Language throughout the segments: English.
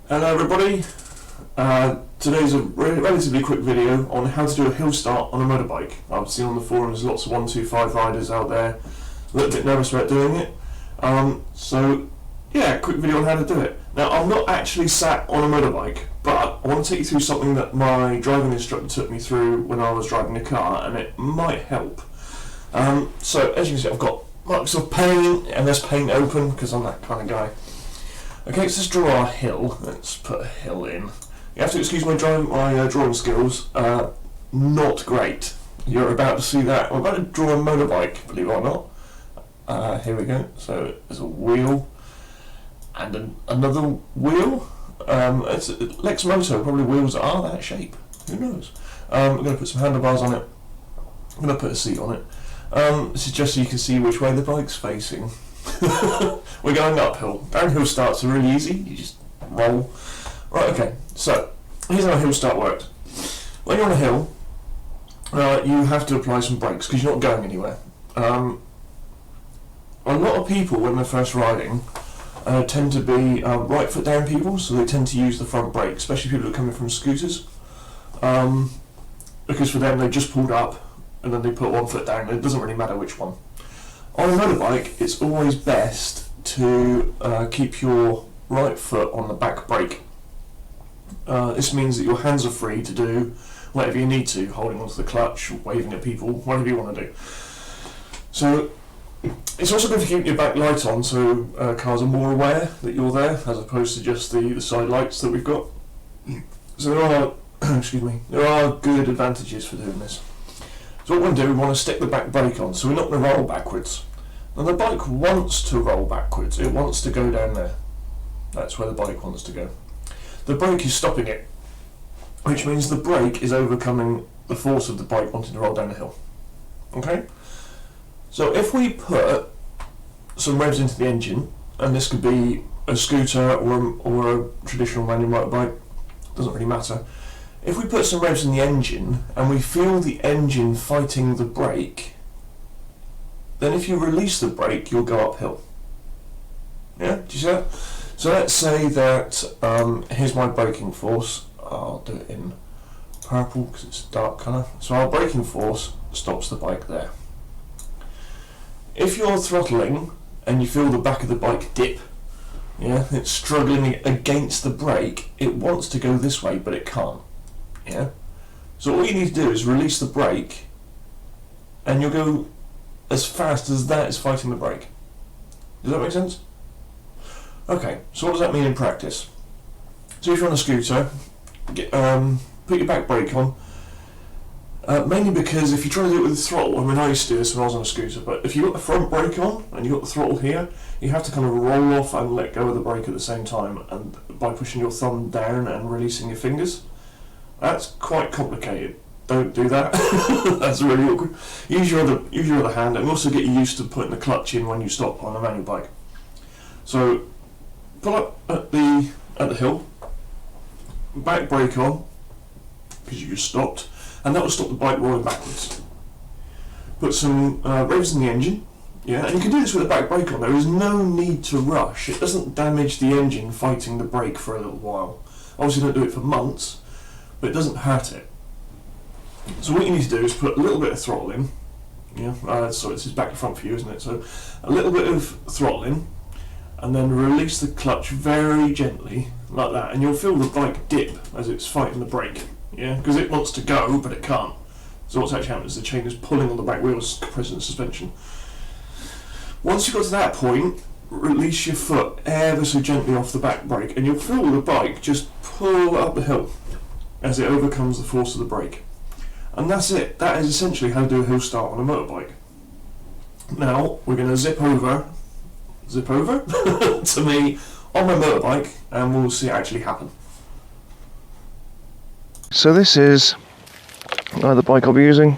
Hello everybody, today's a relatively quick video on how to do a hill start on a motorbike. I've seen on the forums lots of 125 riders out there a little bit nervous about doing it. So yeah, quick video on how to do it. Now I'm not actually sat on a motorbike, but I want to take you through something that my driving instructor took me through when I was driving the car, and it might help. So as you can see, I've got marks of paint and this paint open because I'm that kind of guy. Okay, so let's draw our hill. Let's put a hill in. You have to excuse my drawing skills. Not great. You're about to see that. I'm about to draw a motorbike, believe it or not. Here we go. So there's a wheel and another wheel. It's Lexmoto. Probably wheels that are that shape. Who knows? I'm going to put some handlebars on it. I'm going to put a seat on it. This is just so you can see which way the bike's facing. We're going uphill. Downhill starts are really easy. You just roll. Right, okay. So, here's how a hill start works. When you're on a hill, you have to apply some brakes because you're not going anywhere. A lot of people, when they're first riding, tend to be right foot down people, so they tend to use the front brake, especially people who are coming from scooters. Because for them, they just pulled up and then they put one foot down. It doesn't really matter which one. On a motorbike, it's always best to keep your right foot on the back brake. This means that your hands are free to do whatever you need to, holding onto the clutch, waving at people, whatever you want to do. So it's also good for keeping your back light on, so cars are more aware that you're there, as opposed to just the side lights that we've got. So there are, excuse me, there are good advantages for doing this. So what we're going to do, we want to stick the back brake on, so we're not going to roll backwards. Now the bike wants to roll backwards, it wants to go down there. That's where the bike wants to go. The brake is stopping it, which means the brake is overcoming the force of the bike wanting to roll down the hill. Okay? So if we put some revs into the engine, and this could be a scooter or a traditional manual motorbike, doesn't really matter. If we put some revs in the engine and we feel the engine fighting the brake, then if you release the brake, you'll go uphill. Yeah, do you see that? So let's say that, here's my braking force. I'll do it in purple because it's a dark colour. So our braking force stops the bike there. If you're throttling and you feel the back of the bike dip, yeah, it's struggling against the brake, it wants to go this way, but it can't. Yeah. So all you need to do is release the brake, and you'll go as fast as that is fighting the brake. Does that make sense? Okay. So what does that mean in practice? So if you're on a scooter, put your back brake on. Mainly because if you try to do it with the throttle, I mean I used to do this when I was on a scooter, but if you've got the front brake on and you've got the throttle here, you have to kind of roll off and let go of the brake at the same time, and by pushing your thumb down and releasing your fingers. That's quite complicated. Don't do that. That's really awkward. Use your other hand, and also get used to putting the clutch in when you stop on a manual bike. So pull up at the hill, back brake on, because you just stopped, and that will stop the bike rolling backwards. Put some revs in the engine, yeah, and you can do this with the back brake on. There is no need to rush. It doesn't damage the engine fighting the brake for a little while. Obviously don't do it for months, but it doesn't hurt it. So what you need to do is put a little bit of throttle in. Yeah, so this is back to front for you, isn't it? So a little bit of throttle in, and then release the clutch very gently, like that, and you'll feel the bike dip as it's fighting the brake. Yeah, because it wants to go, but it can't. So what's actually happening is the chain is pulling on the back wheels, compressing the suspension. Once you got to that point, release your foot ever so gently off the back brake, and you'll feel the bike just pull up the hill as it overcomes the force of the brake. And that's it. That is essentially how to do a hill start on a motorbike. Now we're going to zip over to me on my motorbike, and we'll see it actually happen. So this is the bike I'll be using.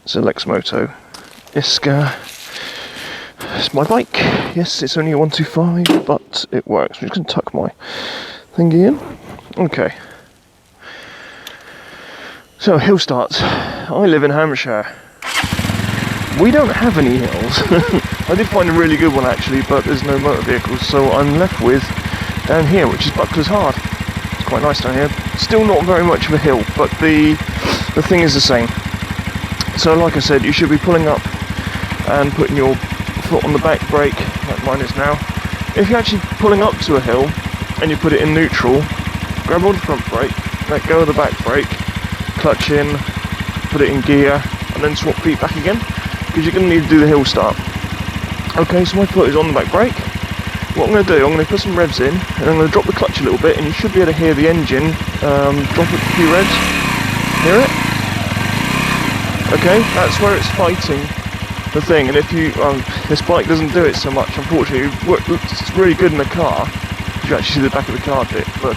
It's a Lexmoto Isca. It's my bike. Yes, it's only a 125, but it works. I'm just going to tuck my thingy in. Okay. So, hill starts. I live in Hampshire. We don't have any hills. I did find a really good one actually, but there's no motor vehicles, so I'm left with down here, which is Buckler's Hard. It's quite nice down here. Still not very much of a hill, but the thing is the same. So like I said, you should be pulling up and putting your foot on the back brake, like mine is now. If you're actually pulling up to a hill and you put it in neutral, grab hold of the front brake, let go of the back brake, clutch in, put it in gear, and then swap feet back again, because you're going to need to do the hill start. Okay, so my foot is on the back brake. What I'm going to do, I'm going to put some revs in, and I'm going to drop the clutch a little bit, and you should be able to hear the engine drop a few revs. Hear it? Okay, that's where it's fighting the thing, and if you, this bike doesn't do it so much, unfortunately. It's really good in the car, you actually see the back of the car bit, but,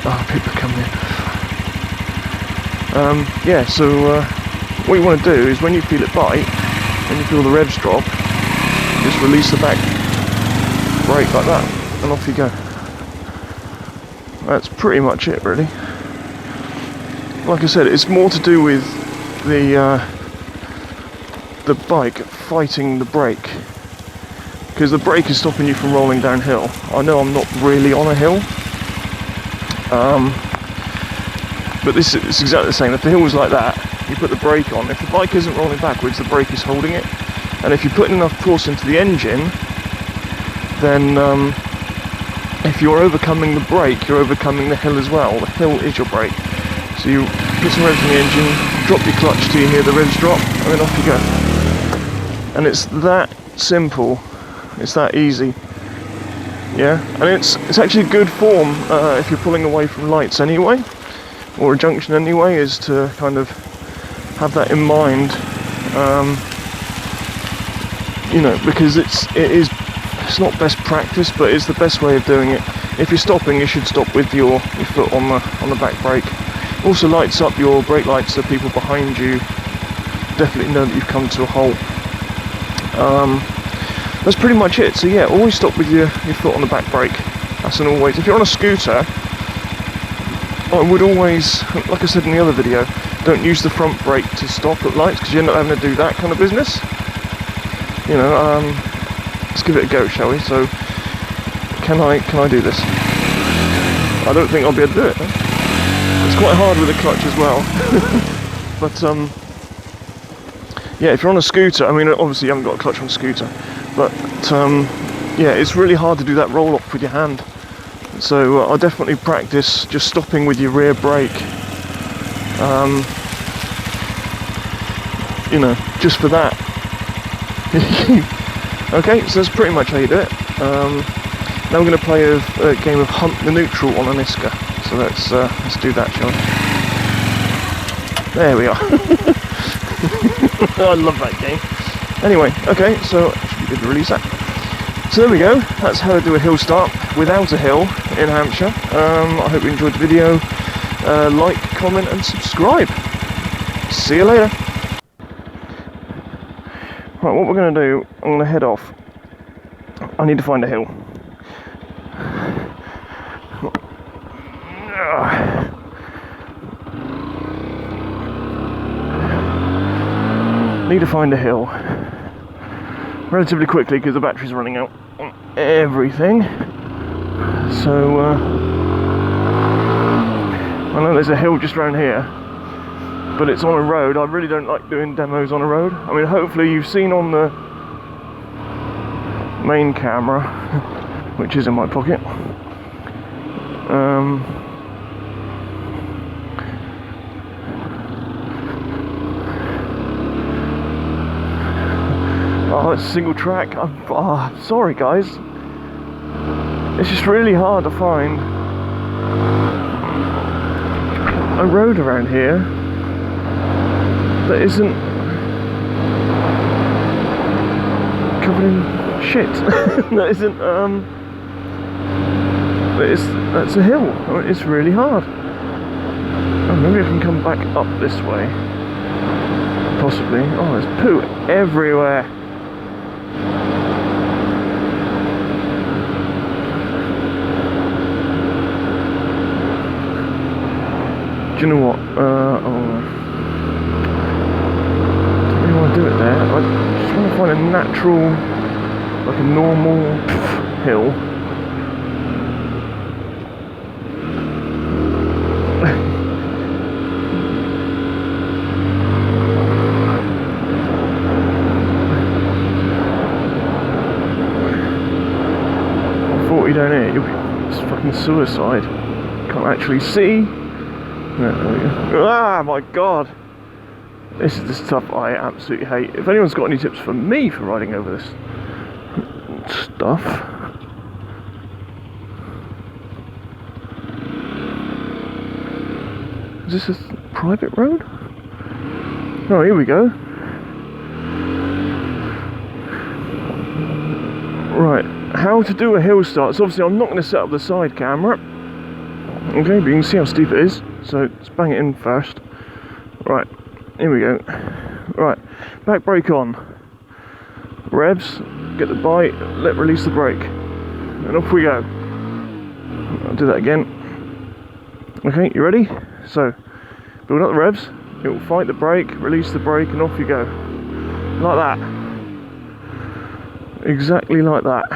oh, people are coming in. Yeah, so, what you want to do is when you feel it bite, when you feel the revs drop, just release the back brake like that, and off you go. That's pretty much it, really. Like I said, it's more to do with the bike fighting the brake, because the brake is stopping you from rolling downhill. I know I'm not really on a hill, but this is exactly the same. If the hill was like that, you put the brake on. If the bike isn't rolling backwards, the brake is holding it, and if you put enough force into the engine, then if you're overcoming the brake, you're overcoming the hill as well. The hill is your brake. So you put some revs in the engine, drop your clutch till you hear the revs drop, and then off you go. And it's that simple, it's that easy. Yeah, and it's actually a good form if you're pulling away from lights anyway, or a junction anyway, is to kind of have that in mind. You know, because it's not best practice, but it's the best way of doing it. If you're stopping, you should stop with your foot on the back brake. Also lights up your brake lights so people behind you definitely know that you've come to a halt. That's pretty much it. So yeah, always stop with your foot on the back brake. That's an always. If you're on a scooter, I would always, like I said in the other video, don't use the front brake to stop at lights, because you end up having to do that kind of business. You know, let's give it a go, shall we? So, can I do this? I don't think I'll be able to do it. It's quite hard with the clutch as well. But yeah, if you're on a scooter, I mean, obviously you haven't got a clutch on a scooter, but yeah, it's really hard to do that roll off with your hand. So I'll definitely practice just stopping with your rear brake. You know, just for that. Okay, so that's pretty much how you do it. Now we're going to play a game of Hunt the Neutral on an Isca. So let's do that, shall we? There we are. I love that game. Anyway, okay, so I should be good to release that. So there we go. That's how to do a hill start without a hill in Hampshire. I hope you enjoyed the video. Like, comment, and subscribe. See you later. Right, what we're going to do, I'm going to head off. I need to find a hill. Need to find a hill relatively quickly because the battery's running out on everything. So I know there's a hill just around here, but it's on a road. I really don't like doing demos on a road. I mean, hopefully you've seen on the main camera, which is in my pocket, oh, it's a single track. I'm sorry guys, it's just really hard to find a road around here that isn't covered in shit. That isn't that's a hill. I mean, it's really hard. Oh, maybe I can come back up this way, possibly. Oh, there's poo everywhere. Do you know what? Oh, I don't really want to do it there. I just want to find a natural, like a normal hill 40 down here, it's fucking suicide. Can't actually see. Ah, my god. This is the stuff I absolutely hate. If anyone's got any tips for me for riding over this stuff. Is this a private road? Oh, here we go. Right, how to do a hill start. So obviously I'm not going to set up the side camera. Okay, but you can see how steep it is. So let's bang it in first. Right, here we go. Right, back brake on. Revs, get the bite, release the brake. And off we go. I'll do that again. Okay, you ready? So, build up the revs, it will fight the brake, release the brake, and off you go. Like that. Exactly like that.